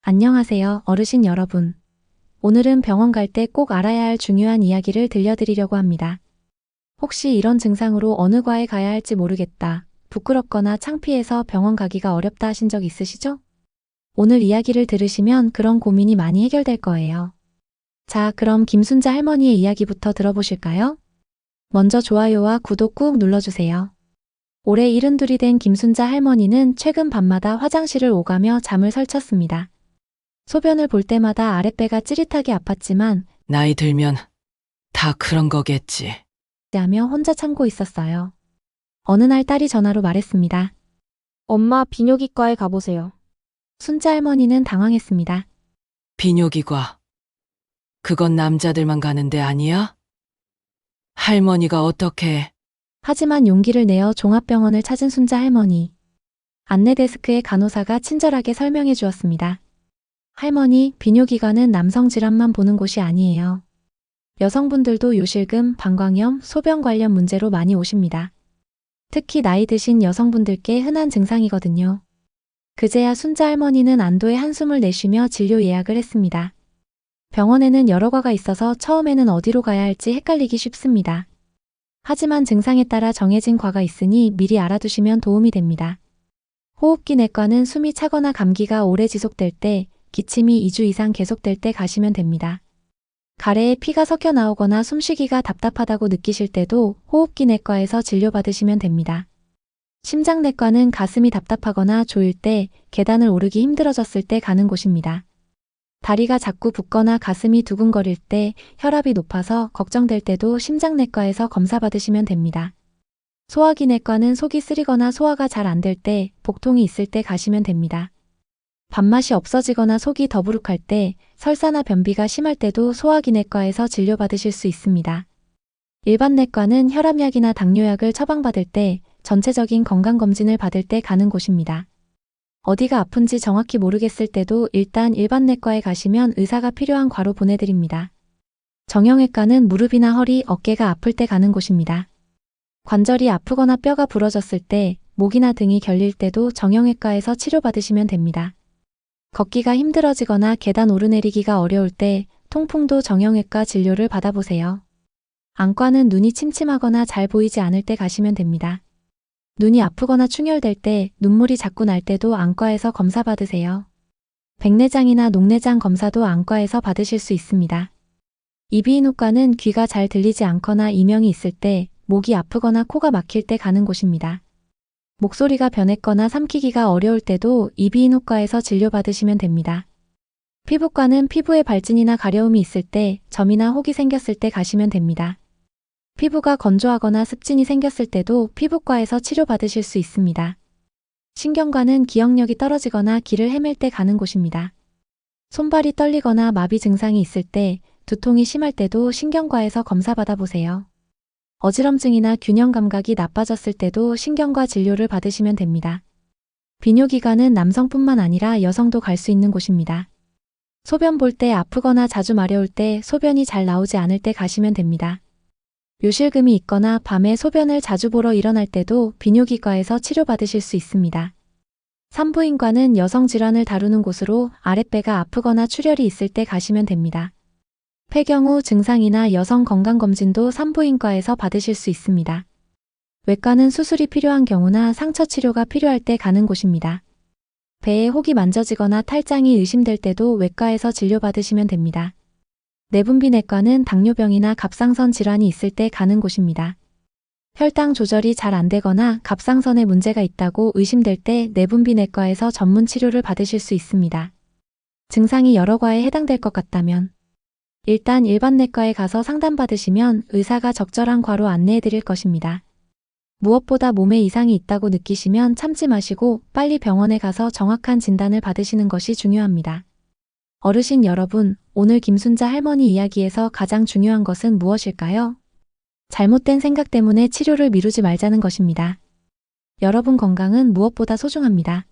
안녕하세요, 어르신 여러분. 오늘은 병원 갈 때 꼭 알아야 할 중요한 이야기를 들려드리려고 합니다. 혹시 이런 증상으로 어느 과에 가야 할지 모르겠다, 부끄럽거나 창피해서 병원 가기가 어렵다 하신 적 있으시죠? 오늘 이야기를 들으시면 그런 고민이 많이 해결될 거예요. 자, 그럼 김순자 할머니의 이야기부터 들어보실까요? 먼저 좋아요와 구독 꾹 눌러주세요. 올해 72이 된 김순자 할머니는 최근 밤마다 화장실을 오가며 잠을 설쳤습니다. 소변을 볼 때마다 아랫배가 찌릿하게 아팠지만 나이 들면 다 그런 거겠지. 하며 혼자 참고 있었어요. 어느 날 딸이 전화로 말했습니다. 엄마, 비뇨기과에 가보세요. 순자 할머니는 당황했습니다. 비뇨기과. 그건 남자들만 가는 데 아니야? 할머니가 어떻게... 하지만 용기를 내어 종합병원을 찾은 순자 할머니. 안내 데스크에 간호사가 친절하게 설명해 주었습니다. 할머니, 비뇨기과는 남성 질환만 보는 곳이 아니에요. 여성분들도 요실금, 방광염, 소변 관련 문제로 많이 오십니다. 특히 나이 드신 여성분들께 흔한 증상이거든요. 그제야 순자 할머니는 안도의 한숨을 내쉬며 진료 예약을 했습니다. 병원에는 여러 과가 있어서 처음에는 어디로 가야 할지 헷갈리기 쉽습니다. 하지만 증상에 따라 정해진 과가 있으니 미리 알아두시면 도움이 됩니다. 호흡기 내과는 숨이 차거나 감기가 오래 지속될 때, 기침이 2주 이상 계속될 때 가시면 됩니다. 가래에 피가 섞여 나오거나 숨쉬기가 답답하다고 느끼실 때도 호흡기 내과에서 진료받으시면 됩니다. 심장내과는 가슴이 답답하거나 조일 때, 계단을 오르기 힘들어졌을 때 가는 곳입니다. 다리가 자꾸 붓거나 가슴이 두근거릴 때, 혈압이 높아서 걱정될 때도 심장내과에서 검사받으시면 됩니다. 소화기내과는 속이 쓰리거나 소화가 잘 안 될 때, 복통이 있을 때 가시면 됩니다. 밥맛이 없어지거나 속이 더부룩할 때, 설사나 변비가 심할 때도 소화기내과에서 진료받으실 수 있습니다. 일반내과는 혈압약이나 당뇨약을 처방받을 때, 전체적인 건강검진을 받을 때 가는 곳입니다. 어디가 아픈지 정확히 모르겠을 때도 일단 일반내과에 가시면 의사가 필요한 과로 보내드립니다. 정형외과는 무릎이나 허리, 어깨가 아플 때 가는 곳입니다. 관절이 아프거나 뼈가 부러졌을 때, 목이나 등이 결릴 때도 정형외과에서 치료받으시면 됩니다. 걷기가 힘들어지거나 계단 오르내리기가 어려울 때, 통풍도 정형외과 진료를 받아보세요. 안과는 눈이 침침하거나 잘 보이지 않을 때 가시면 됩니다. 눈이 아프거나 충혈될 때, 눈물이 자꾸 날 때도 안과에서 검사 받으세요. 백내장이나 녹내장 검사도 안과에서 받으실 수 있습니다. 이비인후과는 귀가 잘 들리지 않거나 이명이 있을 때, 목이 아프거나 코가 막힐 때 가는 곳입니다. 목소리가 변했거나 삼키기가 어려울 때도 이비인후과에서 진료받으시면 됩니다. 피부과는 피부에 발진이나 가려움이 있을 때, 점이나 혹이 생겼을 때 가시면 됩니다. 피부가 건조하거나 습진이 생겼을 때도 피부과에서 치료받으실 수 있습니다. 신경과는 기억력이 떨어지거나 길을 헤맬 때 가는 곳입니다. 손발이 떨리거나 마비 증상이 있을 때, 두통이 심할 때도 신경과에서 검사 받아보세요. 어지럼증이나 균형 감각이 나빠졌을 때도 신경과 진료를 받으시면 됩니다. 비뇨기과는 남성뿐만 아니라 여성도 갈 수 있는 곳입니다. 소변 볼 때 아프거나 자주 마려울 때, 소변이 잘 나오지 않을 때 가시면 됩니다. 요실금이 있거나 밤에 소변을 자주 보러 일어날 때도 비뇨기과에서 치료받으실 수 있습니다. 산부인과는 여성 질환을 다루는 곳으로 아랫배가 아프거나 출혈이 있을 때 가시면 됩니다. 폐경 후 증상이나 여성 건강검진도 산부인과에서 받으실 수 있습니다. 외과는 수술이 필요한 경우나 상처 치료가 필요할 때 가는 곳입니다. 배에 혹이 만져지거나 탈장이 의심될 때도 외과에서 진료받으시면 됩니다. 내분비내과는 당뇨병이나 갑상선 질환이 있을 때 가는 곳입니다. 혈당 조절이 잘 안 되거나 갑상선에 문제가 있다고 의심될 때 내분비내과에서 전문 치료를 받으실 수 있습니다. 증상이 여러 과에 해당될 것 같다면 일단 일반내과에 가서 상담받으시면 의사가 적절한 과로 안내해 드릴 것입니다. 무엇보다 몸에 이상이 있다고 느끼시면 참지 마시고 빨리 병원에 가서 정확한 진단을 받으시는 것이 중요합니다. 어르신 여러분, 오늘 김순자 할머니 이야기에서 가장 중요한 것은 무엇일까요? 잘못된 생각 때문에 치료를 미루지 말자는 것입니다. 여러분 건강은 무엇보다 소중합니다.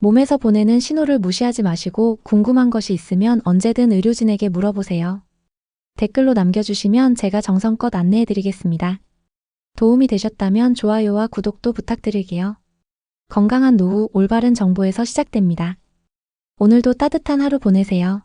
몸에서 보내는 신호를 무시하지 마시고 궁금한 것이 있으면 언제든 의료진에게 물어보세요. 댓글로 남겨주시면 제가 정성껏 안내해드리겠습니다. 도움이 되셨다면 좋아요와 구독도 부탁드릴게요. 건강한 노후, 올바른 정보에서 시작됩니다. 오늘도 따뜻한 하루 보내세요.